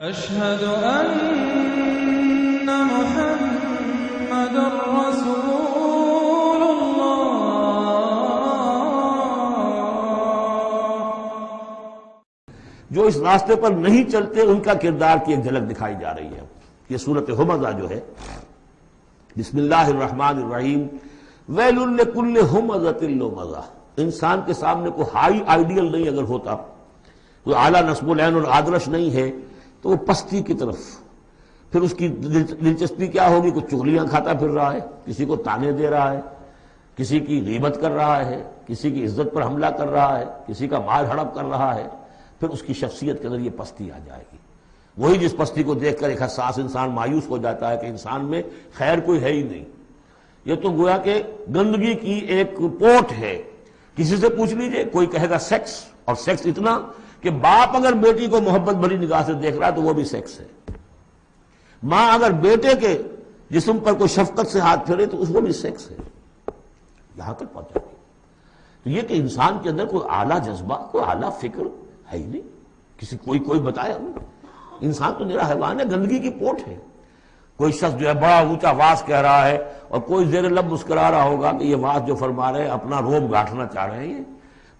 أشهد أن محمد رسول الله۔ جو اس راستے پر نہیں چلتے ان کا کردار کی ایک جھلک دکھائی جا رہی ہے۔ یہ سورۃ ہمزہ جو ہے، بسم اللہ الرحمن الرحیم، ویل لکل ہمزۃ لمزہ۔ انسان کے سامنے کوئی ہائی آئیڈیل نہیں اگر ہوتا، کوئی اعلیٰ نصب العین اور آدرش نہیں ہے، تو وہ پستی کی طرف پھر اس کی دلچسپی کیا ہوگی؟ کچھ چغلیاں کھاتا پھر رہا ہے، کسی کو تانے دے رہا ہے، کسی کی غیبت کر رہا ہے، کسی کی عزت پر حملہ کر رہا ہے، کسی کا مال ہڑپ کر رہا ہے، پھر اس کی شخصیت کے اندر یہ پستی آ جائے گی۔ وہی جس پستی کو دیکھ کر ایک حساس انسان مایوس ہو جاتا ہے کہ انسان میں خیر کوئی ہے ہی نہیں، یہ تو گویا کہ گندگی کی ایک پوٹ ہے۔ کسی سے پوچھ لیجئے، کوئی کہے گا سیکس، اور سیکس اتنا کہ باپ اگر بیٹی کو محبت بھری نگاہ سے دیکھ رہا ہے تو وہ بھی سیکس ہے۔ ماں اگر بیٹے کے جسم پر کوئی شفقت سے ہاتھ پھیرے تو اس کو بھی سیکس ہے۔ یہاں تک پہنچا گئی۔ تو یہ کہ انسان کے اندر کوئی اعلیٰ جذبہ، کوئی اعلیٰ فکر ہے ہی نہیں۔ کسی کوئی بتایا ہمیں؟ انسان تو میرا حیوان ہے، گندگی کی پوٹ ہے۔ کوئی شخص جو ہے بڑا اونچا واز کہہ رہا ہے اور کوئی زیر لب مسکرا رہا ہوگا کہ یہ واز جو فرما رہے ہیں اپنا روب گاٹھنا چاہ رہے ہیں، یہ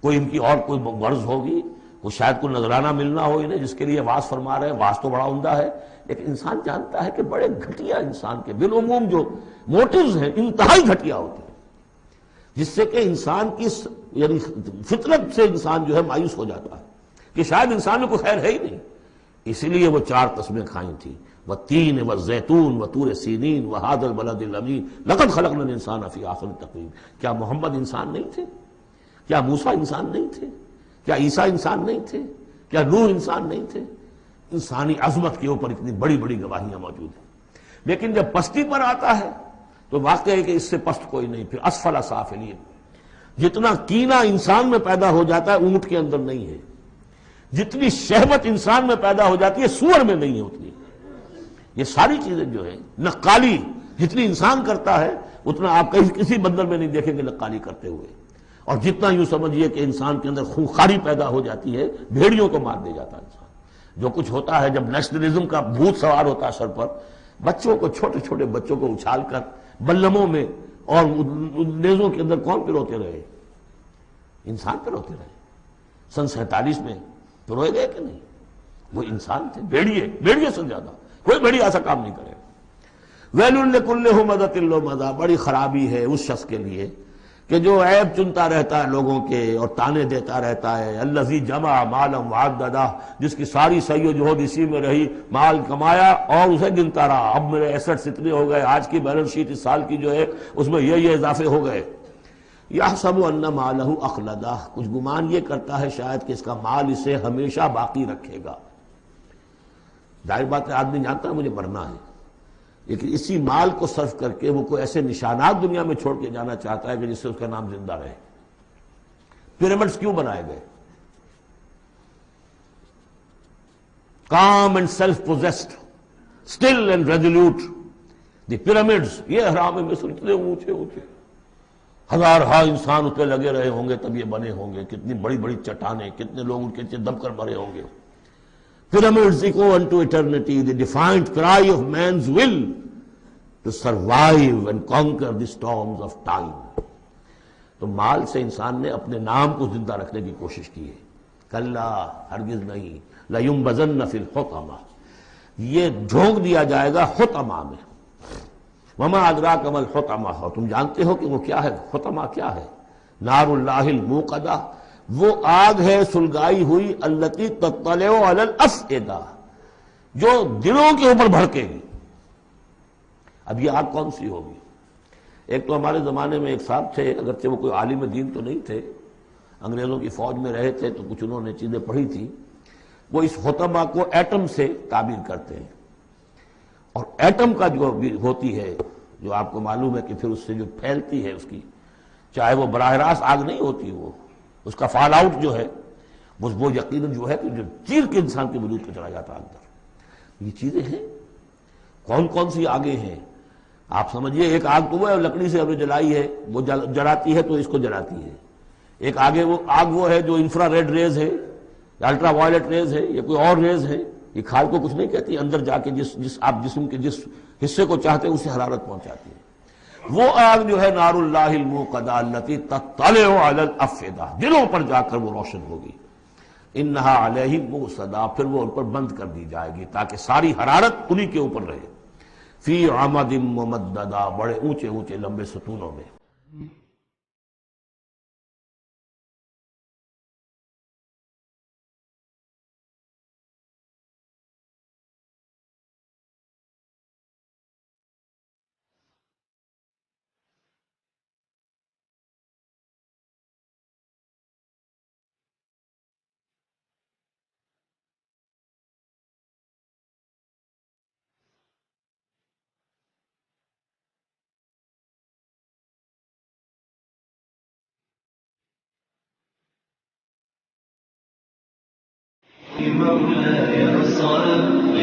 کوئی ان کی اور کوئی غرض ہوگی، وہ شاید کوئی نذرانہ ملنا ہو انہیں جس کے لیے واز فرما رہے ہیں۔ واز تو بڑا عمدہ ہے، لیکن انسان جانتا ہے کہ بڑے گھٹیا انسان کے بالعموم جو موٹیوز ہیں انتہائی گھٹیا ہوتے ہیں، جس سے کہ انسان کی یعنی فطرت سے انسان جو ہے مایوس ہو جاتا ہے کہ شاید انسان میں کوئی خیر ہے ہی نہیں۔ اسی لیے وہ 4 قسمیں کھائیں تھیں، والتین والزیتون وطور سینین وہذا البلد الامین لقد خلقنا الانسان فی احسن تقویم۔ کیا محمد انسان نہیں تھے؟ کیا موسیٰ انسان نہیں تھے؟ کیا عیسیٰ انسان نہیں تھے؟ کیا نوح انسان نہیں تھے؟ انسانی عظمت کے اوپر اتنی بڑی بڑی گواہیاں موجود ہیں، لیکن جب پستی پر آتا ہے تو واقع ہے کہ اس سے پست کوئی نہیں۔ پھر اسفل سافلین، جتنا کینہ انسان میں پیدا ہو جاتا ہے اونٹ کے اندر نہیں ہے، جتنی شہوت انسان میں پیدا ہو جاتی ہے سور میں نہیں ہے اتنی۔ یہ ساری چیزیں جو ہیں، نقالی جتنی انسان کرتا ہے اتنا آپ کسی بندر میں نہیں دیکھیں گے نقالی کرتے ہوئے، اور جتنا یوں سمجھیے کہ انسان کے اندر خونخواری پیدا ہو جاتی ہے، بھیڑیوں کو مار دے جاتا ہے انسان۔ جو کچھ ہوتا ہے جب نیشنلزم کا بھوت سوار ہوتا ہے سر پر، بچوں کو، چھوٹے چھوٹے بچوں کو اچھال کر بلموں میں اور نیزوں کے اندر کون پروتے رہے؟ انسان پروتے رہے۔ سن 47 میں پروئے گئے کہ نہیں؟ وہ انسان تھے، بھیڑیے سے زیادہ کوئی بھیڑیا ایسا کام نہیں کرے۔ ویل لکل ہمزۃ لمزہ، بڑی خرابی ہے اس شخص کے لیے کہ جو عیب چنتا رہتا ہے لوگوں کے اور تانے دیتا رہتا ہے۔ الذی جمع مالا وعددہ، جس کی ساری سعی و جہد اسی میں رہی، مال کمایا اور اسے گنتا رہا، اب میرے ایسٹس اتنے ہو گئے، آج کی بیلنس شیٹ اس سال کی جو ہے اس میں یہ اضافے ہو گئے۔ یحسب ان مالہ اخلدہ، کچھ گمان یہ کرتا ہے شاید کہ اس کا مال اسے ہمیشہ باقی رکھے گا۔ ظاہر بات ہے آدمی جانتا ہے مجھے مرنا ہے، لیکن اسی مال کو صرف کر کے وہ کوئی ایسے نشانات دنیا میں چھوڑ کے جانا چاہتا ہے کہ جس سے اس کا نام زندہ رہے۔ پیرامڈز کیوں بنائے گئے؟ Calm and self possessed, still and resolute, the pyramids, یہ اہرام مصر اتنے اونچے اونچے، ہزارہا انسان اس پہ لگے رہے ہوں گے تب یہ بنے ہوں گے، کتنی بڑی بڑی چٹانیں، کتنے لوگ ان کے نیچے دب کر مرے ہوں گے۔ Pyramids echo unto eternity, the defiant cry of man's will to survive and conquer the storms of time۔ تو مال سے انسان نے اپنے نام کو زندہ رکھنے کی کوشش کی ہے۔ کلا، ہرگز نہیں، لَيُنبَذَنَّ فِي الْحُطَمَةِ، یہ جھونک دیا جائے گا حطمہ میں۔ وَمَا أَدْرَاكَ مَا الْحُطَمَةُ، اور تم جانتے ہو کہ وہ کیا ہے؟ حطمہ کیا ہے؟ نار اللہ الموقدہ، وہ آگ ہے سلگائی ہوئی، التی تطلع علی الافئدہ، جو دلوں کے اوپر بھڑکے گی۔ اب یہ آگ کون سی ہوگی؟ ایک تو ہمارے زمانے میں ایک صاحب تھے، اگرچہ وہ کوئی عالم دین تو نہیں تھے، انگریزوں کی فوج میں رہے تھے تو کچھ انہوں نے چیزیں پڑھی تھی، وہ اس حطمہ کو ایٹم سے تعبیر کرتے ہیں، اور ایٹم کا جو ہوتی ہے، جو آپ کو معلوم ہے کہ پھر اس سے جو پھیلتی ہے اس کی، چاہے وہ براہ راست آگ نہیں ہوتی، وہ اس کا فال آؤٹ جو ہے وہ یقیناً جو ہے کہ جو چیر کے انسان کے وجود کو چلا جاتا ہے اندر۔ یہ چیزیں ہیں، کون کون سی آگیں ہیں آپ سمجھیے۔ ایک آگ تو وہ ہے لکڑی سے ہم نے جلائی ہے، وہ جلاتی ہے تو اس کو جلاتی ہے۔ ایک آگ وہ ہے جو انفرا ریڈ ریز ہے، الٹرا وائلٹ ریز ہے، یا کوئی اور ریز ہے، یہ کھال کو کچھ نہیں کہتی، اندر جا کے جس آپ جسم کے جس حصے کو چاہتے ہیں اسے حرارت پہنچاتی ہے۔ وہ آگ جو ہے نار اللہ الموقدہ التی تطلع علی الافئدہ، دلوں پر جا کر وہ روشن ہوگی۔ انہا علیہم موصدہ، پھر وہ ان پر بند کر دی جائے گی تاکہ ساری حرارت انہی کے اوپر رہے۔ فی عمد ممددہ، بڑے اونچے اونچے لمبے ستونوں میں۔ مولاي صل